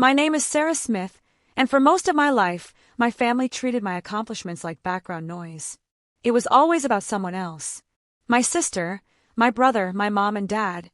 My name is Sarah Smith, and for most of my life, my family treated my accomplishments like background noise. It was always about someone else. My sister, my brother, my mom and dad.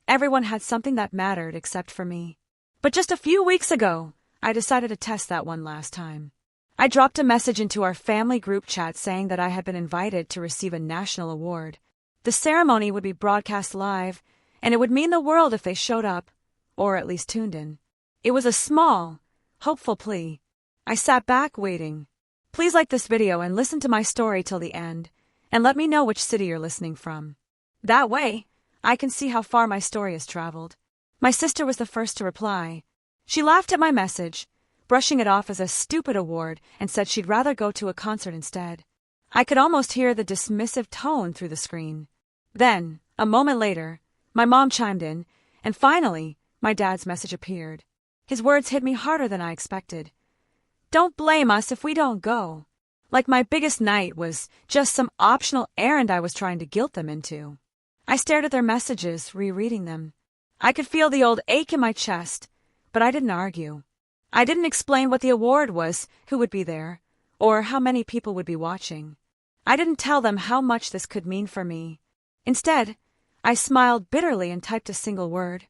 Everyone had something that mattered except for me. But just a few weeks ago, I decided to test that one last time. I dropped a message into our family group chat saying that I had been invited to receive a national award. The ceremony would be broadcast live, and it would mean the world if they showed up, or at least tuned in. It was a small, hopeful plea. I sat back waiting. Please like this video and listen to my story till the end, and let me know which city you're listening from. That way, I can see how far my story has traveled. My sister was the first to reply. She laughed at my message, brushing it off as a stupid award, and said she'd rather go to a concert instead. I could almost hear the dismissive tone through the screen. Then, a moment later, my mom chimed in, and finally, my dad's message appeared. His words hit me harder than I expected. Don't blame us if we don't go. Like my biggest night was just some optional errand I was trying to guilt them into. I stared at their messages, rereading them. I could feel the old ache in my chest, but I didn't argue. I didn't explain what the award was, who would be there, or how many people would be watching. I didn't tell them how much this could mean for me. Instead, I smiled bitterly and typed a single word.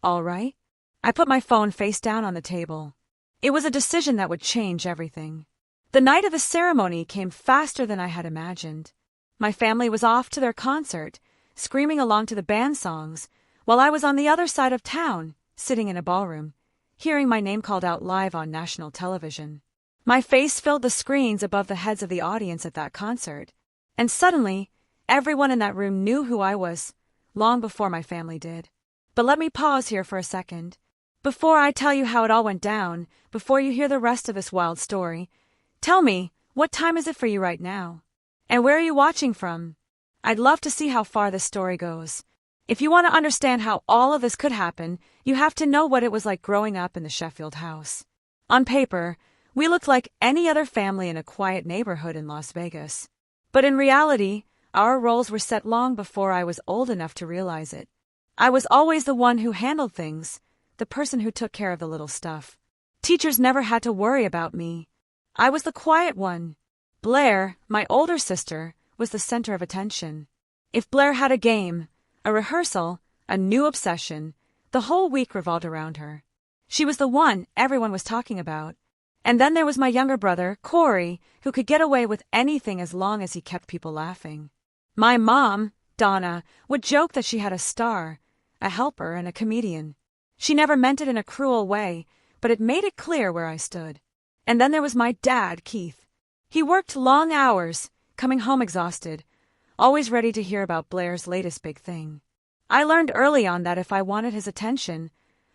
All right. I put my phone face down on the table. It was a decision that would change everything. The night of the ceremony came faster than I had imagined. My family was off to their concert, screaming along to the band songs, while I was on the other side of town, sitting in a ballroom, hearing my name called out live on national television. My face filled the screens above the heads of the audience at that concert, and suddenly, everyone in that room knew who I was, long before my family did. But let me pause here for a second. Before I tell you how it all went down, before you hear the rest of this wild story, tell me, what time is it for you right now? And where are you watching from? I'd love to see how far this story goes. If you want to understand how all of this could happen, you have to know what it was like growing up in the Sheffield house. On paper, we looked like any other family in a quiet neighborhood in Las Vegas. But in reality, our roles were set long before I was old enough to realize it. I was always the one who handled things, the person who took care of the little stuff. Teachers never had to worry about me. I was the quiet one. Blair, my older sister, was the center of attention. If Blair had a game, a rehearsal, a new obsession, the whole week revolved around her. She was the one everyone was talking about. And then there was my younger brother, Corey, who could get away with anything as long as he kept people laughing. My mom, Donna, would joke that she had a star, a helper, and a comedian. She never meant it in a cruel way, but it made it clear where I stood. And then there was my dad, Keith. He worked long hours, coming home exhausted, always ready to hear about Blair's latest big thing. I learned early on that if I wanted his attention,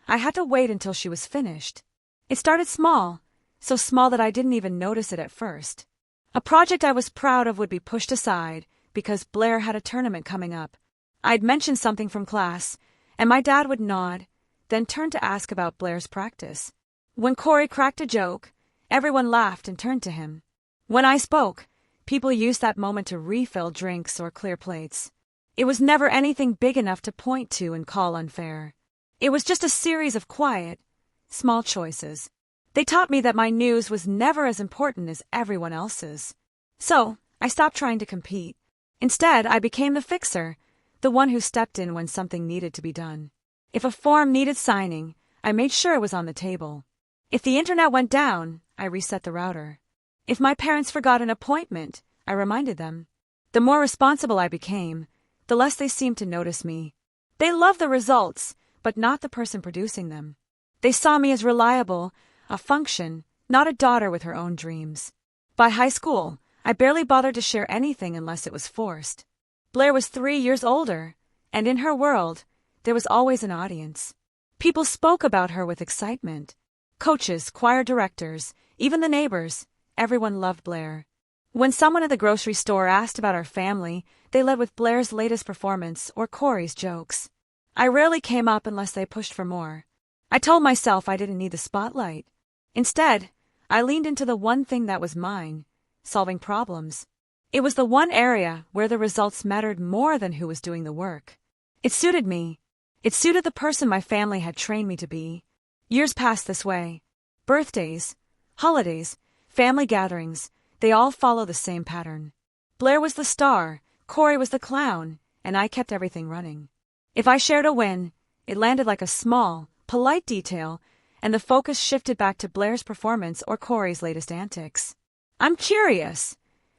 I had to wait until she was finished. It started small, so small that I didn't even notice it at first. A project I was proud of would be pushed aside because Blair had a tournament coming up. I'd mention something from class, and my dad would nod, then turn to ask about Blair's practice. When Corey cracked a joke, everyone laughed and turned to him. When I spoke, people used that moment to refill drinks or clear plates. It was never anything big enough to point to and call unfair. It was just a series of quiet, small choices. They taught me that my news was never as important as everyone else's. So, I stopped trying to compete. Instead, I became the fixer, the one who stepped in when something needed to be done. If a form needed signing, I made sure it was on the table. If the internet went down, I reset the router. If my parents forgot an appointment, I reminded them. The more responsible I became, the less they seemed to notice me. They loved the results, but not the person producing them. They saw me as reliable, a function, not a daughter with her own dreams. By high school, I barely bothered to share anything unless it was forced. Blair was 3 years older, and in her world, there was always an audience. People spoke about her with excitement. Coaches, choir directors, even the neighbors, everyone loved Blair. When someone at the grocery store asked about our family, they led with Blair's latest performance or Corey's jokes. I rarely came up unless they pushed for more. I told myself I didn't need the spotlight. Instead, I leaned into the one thing that was mine, solving problems. It was the one area where the results mattered more than who was doing the work. It suited me. It suited the person my family had trained me to be. Years passed this way. Birthdays, holidays, family gatherings, they all follow the same pattern. Blair was the star, Corey was the clown, and I kept everything running. If I shared a win, it landed like a small, polite detail, and the focus shifted back to Blair's performance or Corey's latest antics. I'm curious.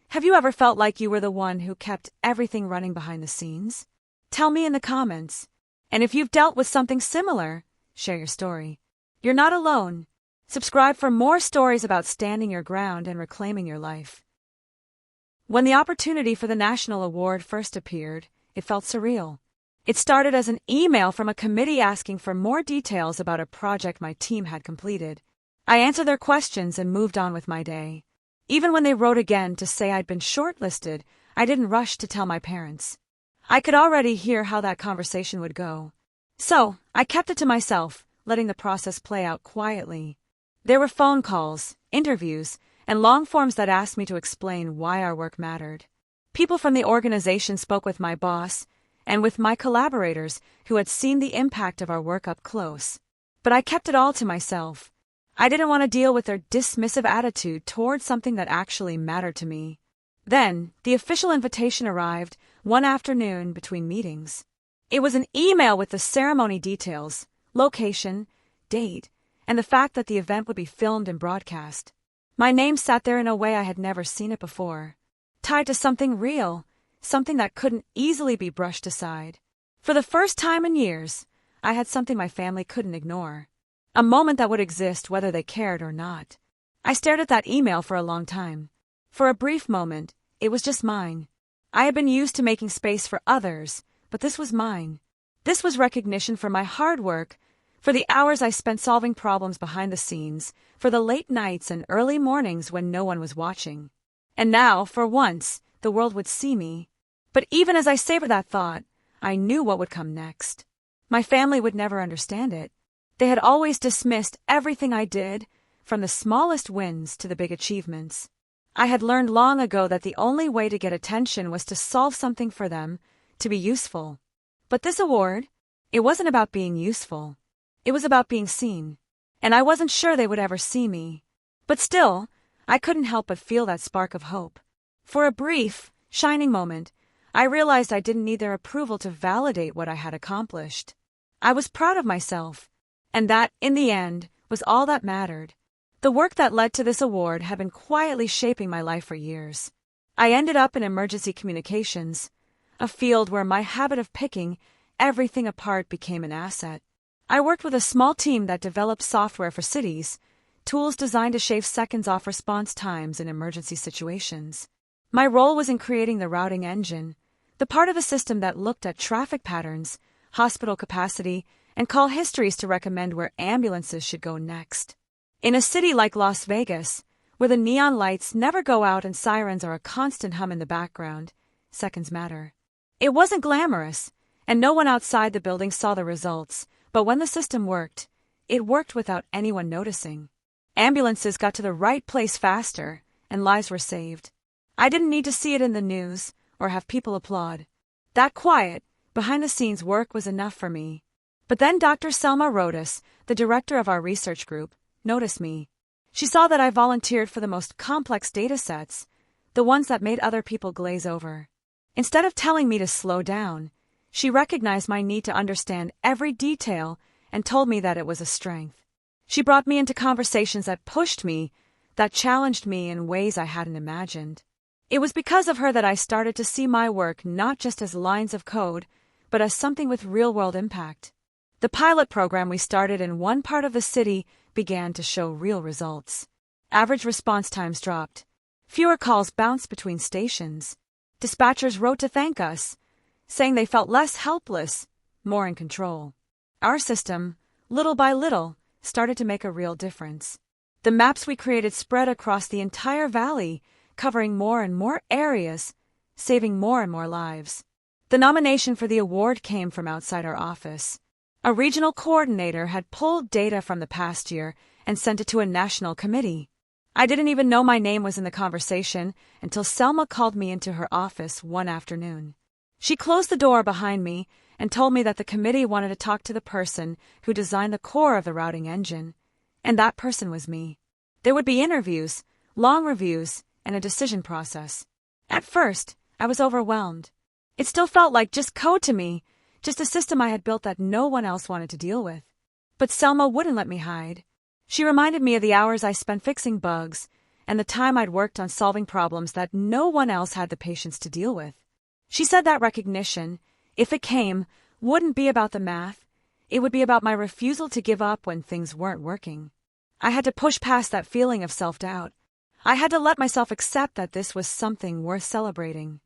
Have you ever felt like you were the one who kept everything running behind the scenes? Tell me in the comments. And if you've dealt with something similar, share your story. You're not alone. Subscribe for more stories about standing your ground and reclaiming your life. When the opportunity for the national award first appeared, it felt surreal. It started as an email from a committee asking for more details about a project my team had completed. I answered their questions and moved on with my day. Even when they wrote again to say I'd been shortlisted, I didn't rush to tell my parents. I could already hear how that conversation would go. So, I kept it to myself, letting the process play out quietly. There were phone calls, interviews, and long forms that asked me to explain why our work mattered. People from the organization spoke with my boss and with my collaborators who had seen the impact of our work up close. But I kept it all to myself. I didn't want to deal with their dismissive attitude towards something that actually mattered to me. Then, the official invitation arrived one afternoon between meetings. It was an email with the ceremony details, location, date, and the fact that the event would be filmed and broadcast. My name sat there in a way I had never seen it before, tied to something real, something that couldn't easily be brushed aside. For the first time in years, I had something my family couldn't ignore. A moment that would exist whether they cared or not. I stared at that email for a long time. For a brief moment, it was just mine. I had been used to making space for others, but this was mine. This was recognition for my hard work, for the hours I spent solving problems behind the scenes, for the late nights and early mornings when no one was watching. And now, for once, the world would see me. But even as I savored that thought, I knew what would come next. My family would never understand it. They had always dismissed everything I did, from the smallest wins to the big achievements. I had learned long ago that the only way to get attention was to solve something for them, to be useful. But this award, it wasn't about being useful. It was about being seen. And I wasn't sure they would ever see me. But still, I couldn't help but feel that spark of hope. For a brief, shining moment, I realized I didn't need their approval to validate what I had accomplished. I was proud of myself, and that, in the end, was all that mattered. The work that led to this award had been quietly shaping my life for years. I ended up in emergency communications, a field where my habit of picking everything apart became an asset. I worked with a small team that developed software for cities, tools designed to shave seconds off response times in emergency situations. My role was in creating the routing engine, the part of the system that looked at traffic patterns, hospital capacity, and call histories to recommend where ambulances should go next. In a city like Las Vegas, where the neon lights never go out and sirens are a constant hum in the background, seconds matter. It wasn't glamorous, and no one outside the building saw the results, but when the system worked, it worked without anyone noticing. Ambulances got to the right place faster, and lives were saved. I didn't need to see it in the news or have people applaud. That quiet, behind-the-scenes work was enough for me. But then Dr. Selma Rodas, the director of our research group, noticed me. She saw that I volunteered for the most complex data sets, the ones that made other people glaze over. Instead of telling me to slow down, she recognized my need to understand every detail and told me that it was a strength. She brought me into conversations that pushed me, that challenged me in ways I hadn't imagined. It was because of her that I started to see my work not just as lines of code, but as something with real-world impact. The pilot program we started in one part of the city began to show real results. Average response times dropped. Fewer calls bounced between stations. Dispatchers wrote to thank us, saying they felt less helpless, more in control. Our system, little by little, started to make a real difference. The maps we created spread across the entire valley, covering more and more areas, saving more and more lives. The nomination for the award came from outside our office. A regional coordinator had pulled data from the past year and sent it to a national committee. I didn't even know my name was in the conversation until Selma called me into her office one afternoon. She closed the door behind me and told me that the committee wanted to talk to the person who designed the core of the routing engine. And that person was me. There would be interviews, long reviews, and a decision process. At first, I was overwhelmed. It still felt like just code to me, just a system I had built that no one else wanted to deal with. But Selma wouldn't let me hide. She reminded me of the hours I spent fixing bugs and the time I'd worked on solving problems that no one else had the patience to deal with. She said that recognition, if it came, wouldn't be about the math. It would be about my refusal to give up when things weren't working. I had to push past that feeling of self-doubt. I had to let myself accept that this was something worth celebrating.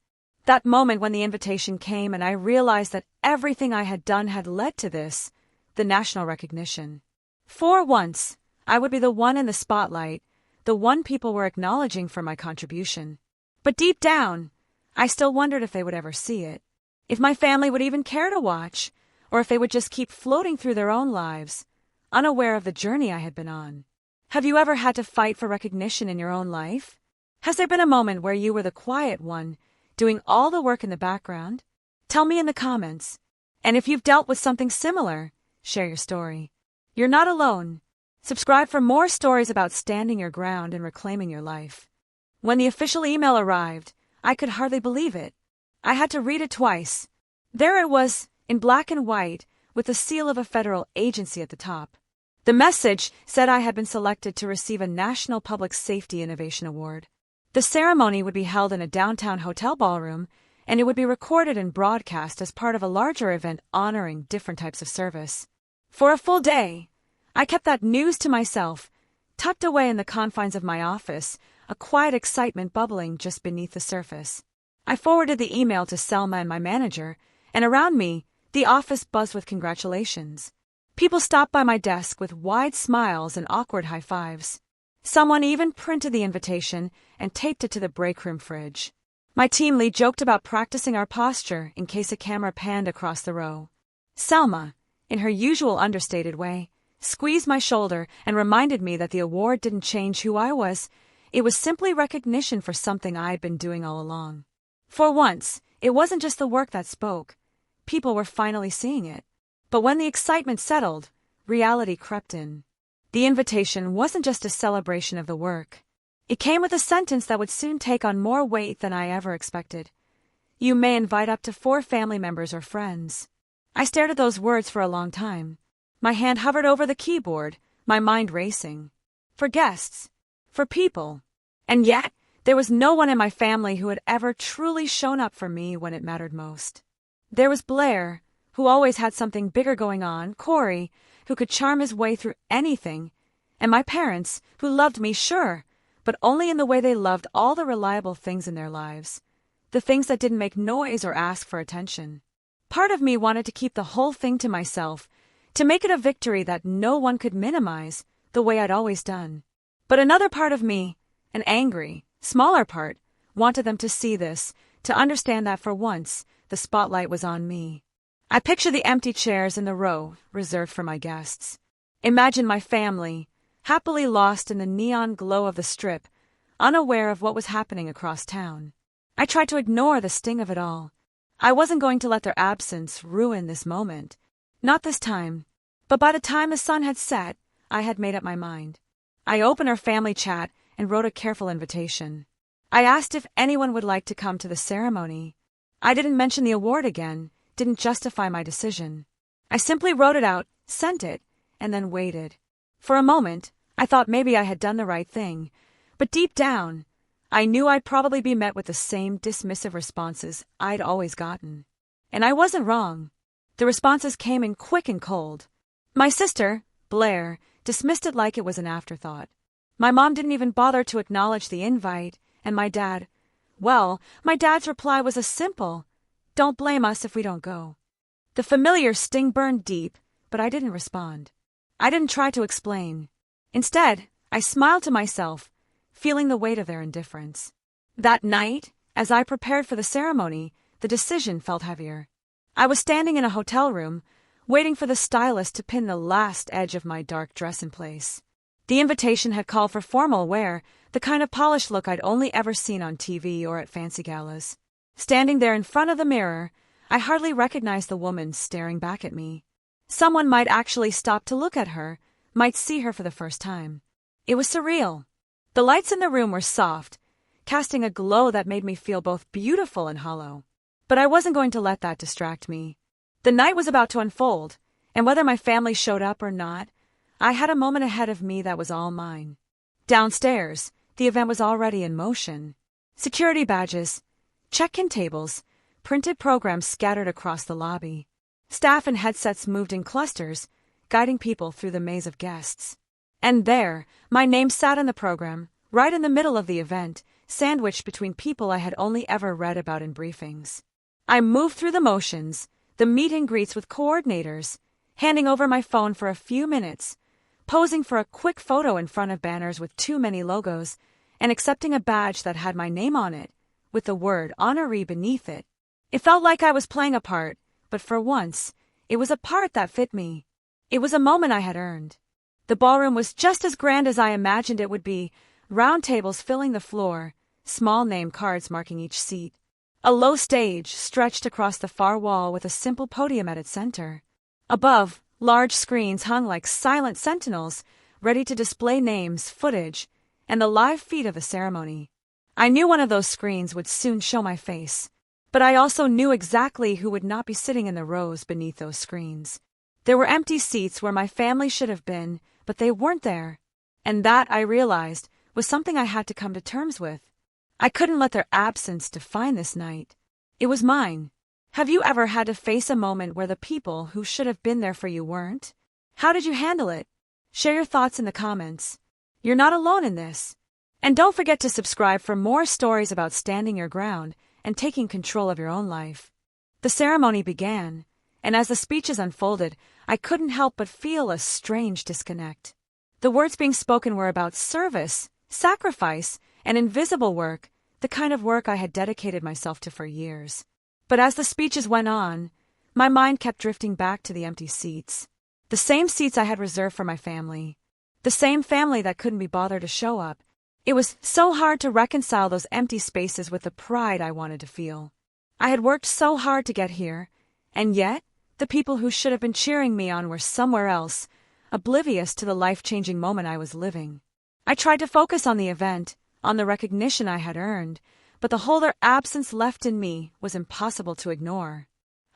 That moment when the invitation came and I realized that everything I had done had led to this, the national recognition. For once, I would be the one in the spotlight, the one people were acknowledging for my contribution. But deep down, I still wondered if they would ever see it, if my family would even care to watch, or if they would just keep floating through their own lives, unaware of the journey I had been on. Have you ever had to fight for recognition in your own life? Has there been a moment where you were the quiet one, doing all the work in the background? Tell me in the comments. And if you've dealt with something similar, share your story. You're not alone. Subscribe for more stories about standing your ground and reclaiming your life. When the official email arrived, I could hardly believe it. I had to read it twice. There it was, in black and white, with the seal of a federal agency at the top. The message said I had been selected to receive a National Public Safety Innovation Award. The ceremony would be held in a downtown hotel ballroom, and it would be recorded and broadcast as part of a larger event honoring different types of service. For a full day, I kept that news to myself, tucked away in the confines of my office, a quiet excitement bubbling just beneath the surface. I forwarded the email to Selma and my manager, and around me, the office buzzed with congratulations. People stopped by my desk with wide smiles and awkward high fives. Someone even printed the invitation and taped it to the break room fridge. My team lead joked about practicing our posture in case a camera panned across the row. Selma, in her usual understated way, squeezed my shoulder and reminded me that the award didn't change who I was. It was simply recognition for something I had been doing all along. For once, it wasn't just the work that spoke. People were finally seeing it. But when the excitement settled, reality crept in. The invitation wasn't just a celebration of the work. It came with a sentence that would soon take on more weight than I ever expected. You may invite up to 4 family members or friends. I stared at those words for a long time. My hand hovered over the keyboard, my mind racing. For guests. For people. And yet, there was no one in my family who had ever truly shown up for me when it mattered most. There was Blair, who always had something bigger going on, Corey, who could charm his way through anything, and my parents, who loved me, sure, but only in the way they loved all the reliable things in their lives, the things that didn't make noise or ask for attention. Part of me wanted to keep the whole thing to myself, to make it a victory that no one could minimize, the way I'd always done. But another part of me, an angry, smaller part, wanted them to see this, to understand that for once, the spotlight was on me. I picture the empty chairs in the row reserved for my guests. Imagine my family, happily lost in the neon glow of the strip, unaware of what was happening across town. I tried to ignore the sting of it all. I wasn't going to let their absence ruin this moment. Not this time. But by the time the sun had set, I had made up my mind. I opened our family chat and wrote a careful invitation. I asked if anyone would like to come to the ceremony. I didn't mention the award again, didn't justify my decision. I simply wrote it out, sent it, and then waited. For a moment, I thought maybe I had done the right thing, but deep down, I knew I'd probably be met with the same dismissive responses I'd always gotten. And I wasn't wrong. The responses came in quick and cold. My sister, Blair, dismissed it like it was an afterthought. My mom didn't even bother to acknowledge the invite, and my dad's reply was a simple, "Don't blame us if we don't go." The familiar sting burned deep, but I didn't respond. I didn't try to explain. Instead, I smiled to myself, feeling the weight of their indifference. That night, as I prepared for the ceremony, the decision felt heavier. I was standing in a hotel room, waiting for the stylist to pin the last edge of my dark dress in place. The invitation had called for formal wear, the kind of polished look I'd only ever seen on TV or at fancy galas. Standing there in front of the mirror, I hardly recognized the woman staring back at me. Someone might actually stop to look at her, might see her for the first time. It was surreal. The lights in the room were soft, casting a glow that made me feel both beautiful and hollow. But I wasn't going to let that distract me. The night was about to unfold, and whether my family showed up or not, I had a moment ahead of me that was all mine. Downstairs, the event was already in motion. Security badges, check-in tables, printed programs scattered across the lobby. Staff and headsets moved in clusters, guiding people through the maze of guests. And there, my name sat in the program, right in the middle of the event, sandwiched between people I had only ever read about in briefings. I moved through the motions, the meet and greets with coordinators, handing over my phone for a few minutes, posing for a quick photo in front of banners with too many logos, and accepting a badge that had my name on it, with the word honoree beneath it. It felt like I was playing a part, but for once, it was a part that fit me. It was a moment I had earned. The ballroom was just as grand as I imagined it would be, round tables filling the floor, small name cards marking each seat. A low stage stretched across the far wall with a simple podium at its center. Above, large screens hung like silent sentinels, ready to display names, footage, and the live feed of the ceremony. I knew one of those screens would soon show my face, but I also knew exactly who would not be sitting in the rows beneath those screens. There were empty seats where my family should have been, but they weren't there. And that, I realized, was something I had to come to terms with. I couldn't let their absence define this night. It was mine. Have you ever had to face a moment where the people who should have been there for you weren't? How did you handle it? Share your thoughts in the comments. You're not alone in this. And don't forget to subscribe for more stories about standing your ground and taking control of your own life. The ceremony began, and as the speeches unfolded, I couldn't help but feel a strange disconnect. The words being spoken were about service, sacrifice, and invisible work, the kind of work I had dedicated myself to for years. But as the speeches went on, my mind kept drifting back to the empty seats. The same seats I had reserved for my family. The same family that couldn't be bothered to show up. It was so hard to reconcile those empty spaces with the pride I wanted to feel. I had worked so hard to get here, and yet, the people who should have been cheering me on were somewhere else, oblivious to the life-changing moment I was living. I tried to focus on the event, on the recognition I had earned, but the hole their absence left in me was impossible to ignore.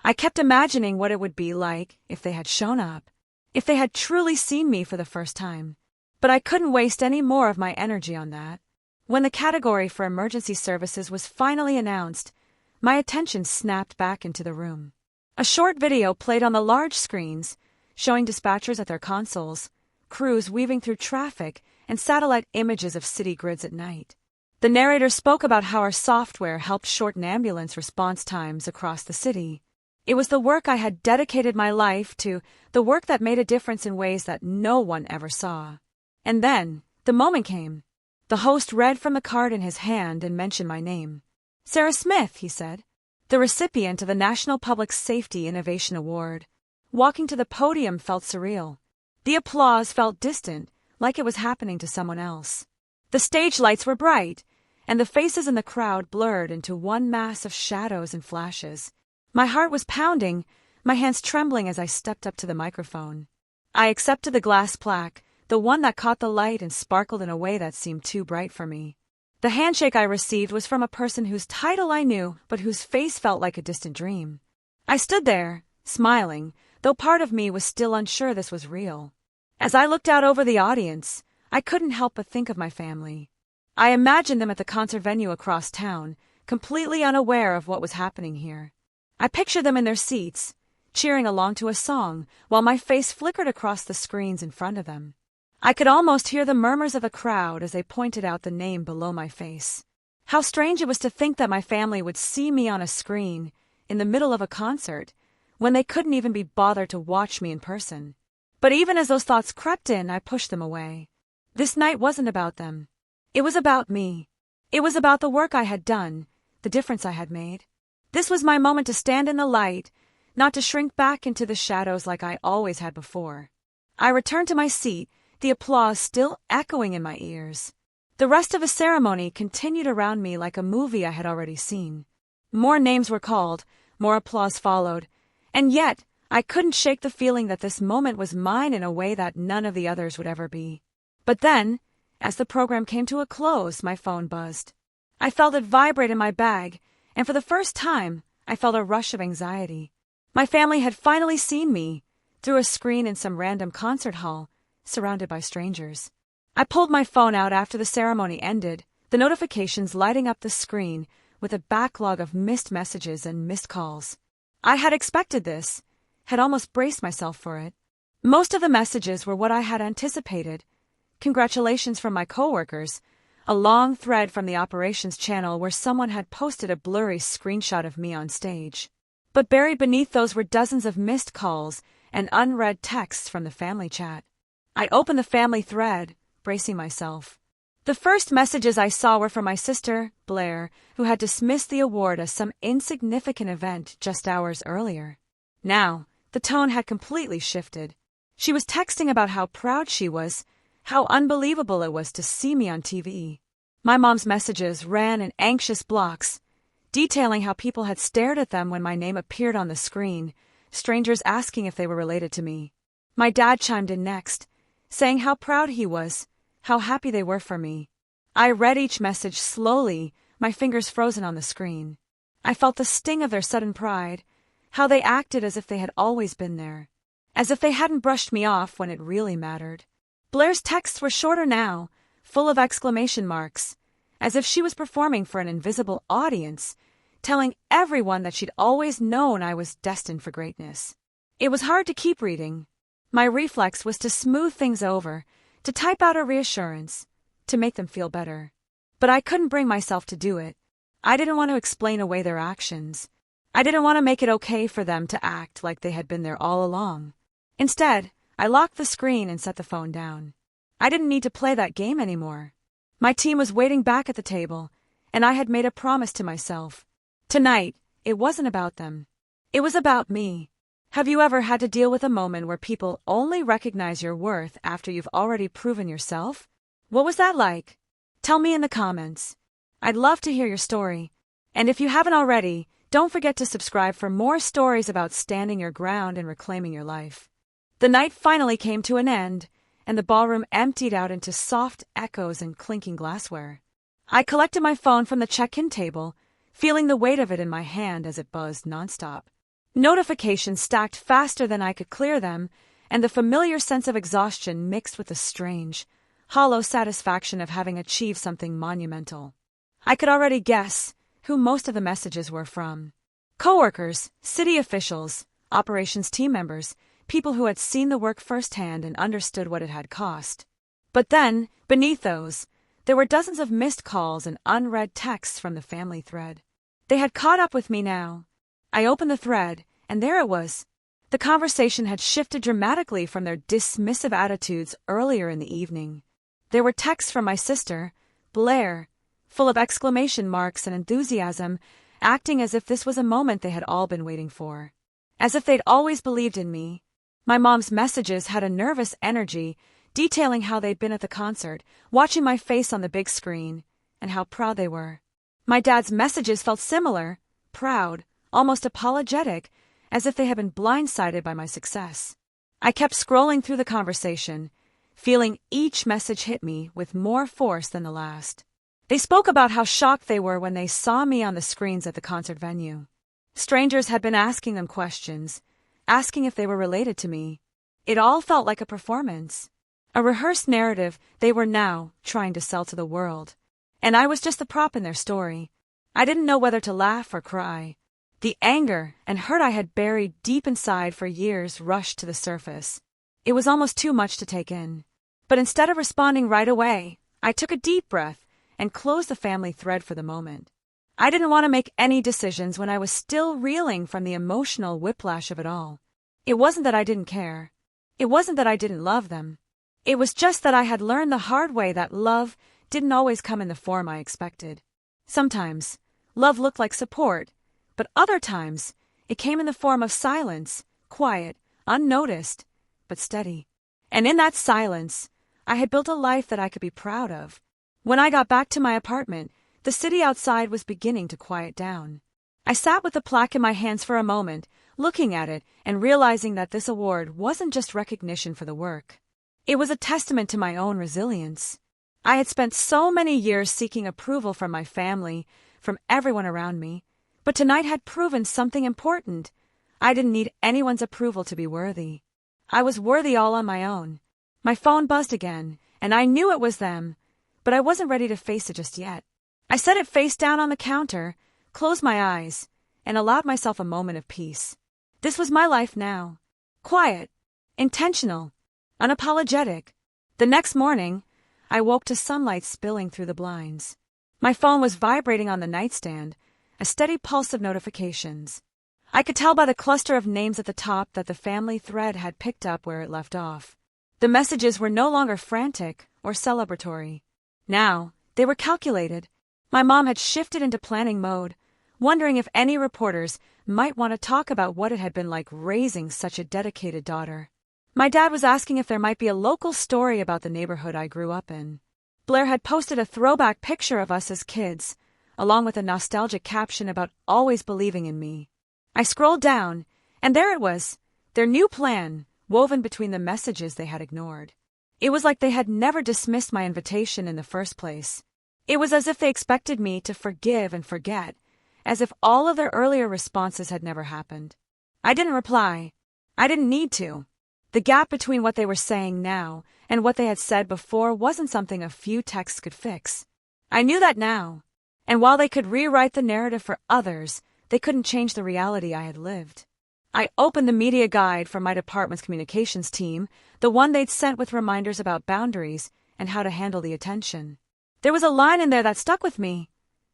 I kept imagining what it would be like if they had shown up, if they had truly seen me for the first time. But I couldn't waste any more of my energy on that. When the category for emergency services was finally announced, my attention snapped back into the room. A short video played on the large screens, showing dispatchers at their consoles, crews weaving through traffic, and satellite images of city grids at night. The narrator spoke about how our software helped shorten ambulance response times across the city. It was the work I had dedicated my life to, the work that made a difference in ways that no one ever saw. And then, the moment came. The host read from the card in his hand and mentioned my name. Sarah Smith, he said, the recipient of the National Public Safety Innovation Award. Walking to the podium felt surreal. The applause felt distant, like it was happening to someone else. The stage lights were bright, and the faces in the crowd blurred into one mass of shadows and flashes. My heart was pounding, my hands trembling as I stepped up to the microphone. I accepted the glass plaque, the one that caught the light and sparkled in a way that seemed too bright for me. The handshake I received was from a person whose title I knew, but whose face felt like a distant dream. I stood there, smiling, though part of me was still unsure this was real. As I looked out over the audience, I couldn't help but think of my family. I imagined them at the concert venue across town, completely unaware of what was happening here. I pictured them in their seats, cheering along to a song, while my face flickered across the screens in front of them. I could almost hear the murmurs of the crowd as they pointed out the name below my face. How strange it was to think that my family would see me on a screen, in the middle of a concert, when they couldn't even be bothered to watch me in person. But even as those thoughts crept in, I pushed them away. This night wasn't about them. It was about me. It was about the work I had done, the difference I had made. This was my moment to stand in the light, not to shrink back into the shadows like I always had before. I returned to my seat, the applause still echoing in my ears. The rest of the ceremony continued around me like a movie I had already seen. More names were called, More applause followed. And yet, I couldn't shake the feeling that this moment was mine in a way that none of the others would ever be. But then, as the program came to a close, my phone buzzed. I felt it vibrate in my bag, and for the first time, I felt a rush of anxiety. My family had finally seen me, through a screen in some random concert hall, surrounded by strangers. I pulled my phone out after the ceremony ended, the notifications lighting up the screen with a backlog of missed messages and missed calls. I had expected this, had almost braced myself for it. Most of the messages were what I had anticipated. Congratulations from my coworkers, a long thread from the operations channel where someone had posted a blurry screenshot of me on stage. But buried beneath those were dozens of missed calls and unread texts from the family chat. I opened the family thread, bracing myself. The first messages I saw were from my sister, Blair, who had dismissed the award as some insignificant event just hours earlier. Now, the tone had completely shifted. She was texting about how proud she was, how unbelievable it was to see me on TV. My mom's messages ran in anxious blocks, detailing how people had stared at them when my name appeared on the screen, strangers asking if they were related to me. My dad chimed in next, saying how proud he was, how happy they were for me. I read each message slowly, my fingers frozen on the screen. I felt the sting of their sudden pride, how they acted as if they had always been there, as if they hadn't brushed me off when it really mattered. Blair's texts were shorter now, full of exclamation marks, as if she was performing for an invisible audience, telling everyone that she'd always known I was destined for greatness. It was hard to keep reading. My reflex was to smooth things over, to type out a reassurance, to make them feel better. But I couldn't bring myself to do it. I didn't want to explain away their actions. I didn't want to make it okay for them to act like they had been there all along. Instead, I locked the screen and set the phone down. I didn't need to play that game anymore. My team was waiting back at the table, and I had made a promise to myself. Tonight, it wasn't about them. It was about me. Have you ever had to deal with a moment where people only recognize your worth after you've already proven yourself? What was that like? Tell me in the comments. I'd love to hear your story. And if you haven't already, don't forget to subscribe for more stories about standing your ground and reclaiming your life. The night finally came to an end, and the ballroom emptied out into soft echoes and clinking glassware. I collected my phone from the check-in table, feeling the weight of it in my hand as it buzzed nonstop. Notifications stacked faster than I could clear them, and the familiar sense of exhaustion mixed with the strange, hollow satisfaction of having achieved something monumental. I could already guess who most of the messages were from. Coworkers, city officials, operations team members, people who had seen the work firsthand and understood what it had cost. But then, beneath those, there were dozens of missed calls and unread texts from the family thread. They had caught up with me now. I opened the thread, and there it was. The conversation had shifted dramatically from their dismissive attitudes earlier in the evening. There were texts from my sister, Blair, full of exclamation marks and enthusiasm, acting as if this was a moment they had all been waiting for. As if they'd always believed in me. My mom's messages had a nervous energy, detailing how they'd been at the concert, watching my face on the big screen, and how proud they were. My dad's messages felt similar, proud, almost apologetic, as if they had been blindsided by my success. I kept scrolling through the conversation, feeling each message hit me with more force than the last. They spoke about how shocked they were when they saw me on the screens at the concert venue. Strangers had been asking them questions, asking if they were related to me. It all felt like a performance, a rehearsed narrative they were now trying to sell to the world. And I was just the prop in their story. I didn't know whether to laugh or cry. The anger and hurt I had buried deep inside for years rushed to the surface. It was almost too much to take in. But instead of responding right away, I took a deep breath and closed the family thread for the moment. I didn't want to make any decisions when I was still reeling from the emotional whiplash of it all. It wasn't that I didn't care. It wasn't that I didn't love them. It was just that I had learned the hard way that love didn't always come in the form I expected. Sometimes, love looked like support, but other times, it came in the form of silence, quiet, unnoticed, but steady. And in that silence, I had built a life that I could be proud of. When I got back to my apartment, the city outside was beginning to quiet down. I sat with the plaque in my hands for a moment, looking at it and realizing that this award wasn't just recognition for the work. It was a testament to my own resilience. I had spent so many years seeking approval from my family, from everyone around me, but tonight had proven something important. I didn't need anyone's approval to be worthy. I was worthy all on my own. My phone buzzed again, and I knew it was them, but I wasn't ready to face it just yet. I set it face down on the counter, closed my eyes, and allowed myself a moment of peace. This was my life now. Quiet, intentional, unapologetic. The next morning, I woke to sunlight spilling through the blinds. My phone was vibrating on the nightstand, a steady pulse of notifications. I could tell by the cluster of names at the top that the family thread had picked up where it left off. The messages were no longer frantic or celebratory. Now, they were calculated. My mom had shifted into planning mode, wondering if any reporters might want to talk about what it had been like raising such a dedicated daughter. My dad was asking if there might be a local story about the neighborhood I grew up in. Blair had posted a throwback picture of us as kids, along with a nostalgic caption about always believing in me. I scrolled down, and there it was, their new plan, woven between the messages they had ignored. It was like they had never dismissed my invitation in the first place. It was as if they expected me to forgive and forget, as if all of their earlier responses had never happened. I didn't reply. I didn't need to. The gap between what they were saying now and what they had said before wasn't something a few texts could fix. I knew that now. And while they could rewrite the narrative for others, they couldn't change the reality I had lived. I opened the media guide from my department's communications team, the one they'd sent with reminders about boundaries and how to handle the attention. There was a line in there that stuck with me.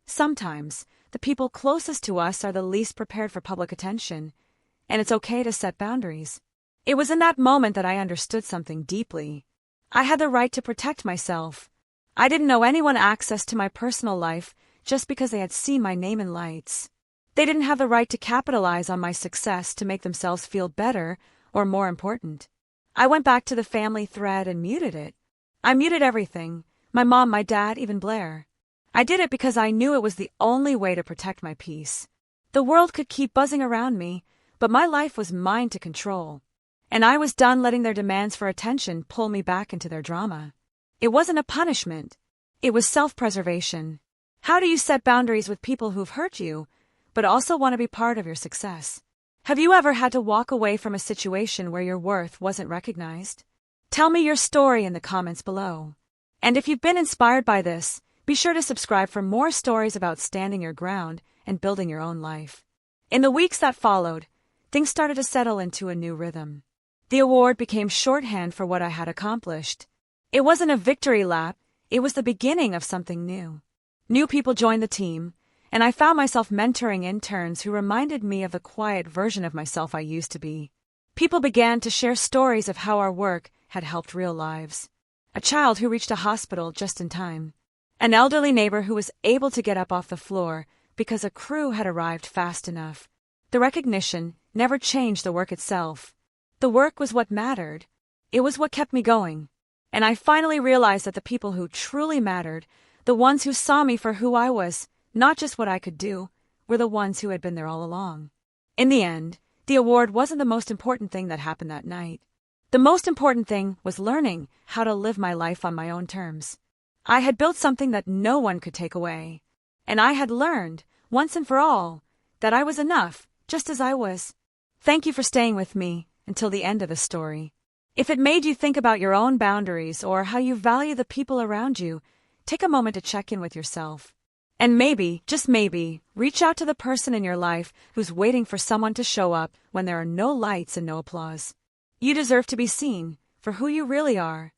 Sometimes, the people closest to us are the least prepared for public attention, and it's okay to set boundaries. It was in that moment that I understood something deeply. I had the right to protect myself. I didn't owe anyone access to my personal life just because they had seen my name in lights. They didn't have the right to capitalize on my success to make themselves feel better or more important. I went back to the family thread and muted it. I muted everything, my mom, my dad, even Blair. I did it because I knew it was the only way to protect my peace. The world could keep buzzing around me, but my life was mine to control. And I was done letting their demands for attention pull me back into their drama. It wasn't a punishment. It was self-preservation. How do you set boundaries with people who've hurt you, but also want to be part of your success? Have you ever had to walk away from a situation where your worth wasn't recognized? Tell me your story in the comments below. And if you've been inspired by this, be sure to subscribe for more stories about standing your ground and building your own life. In the weeks that followed, things started to settle into a new rhythm. The award became shorthand for what I had accomplished. It wasn't a victory lap, it was the beginning of something new. New people joined the team, and I found myself mentoring interns who reminded me of the quiet version of myself I used to be. People began to share stories of how our work had helped real lives. A child who reached a hospital just in time. An elderly neighbor who was able to get up off the floor because a crew had arrived fast enough. The recognition never changed the work itself. The work was what mattered. It was what kept me going. And I finally realized that the people who truly mattered, the ones who saw me for who I was, not just what I could do, were the ones who had been there all along. In the end, the award wasn't the most important thing that happened that night. The most important thing was learning how to live my life on my own terms. I had built something that no one could take away. And I had learned, once and for all, that I was enough, just as I was. Thank you for staying with me until the end of the story. If it made you think about your own boundaries or how you value the people around you, take a moment to check in with yourself. And maybe, just maybe, reach out to the person in your life who's waiting for someone to show up when there are no lights and no applause. You deserve to be seen for who you really are,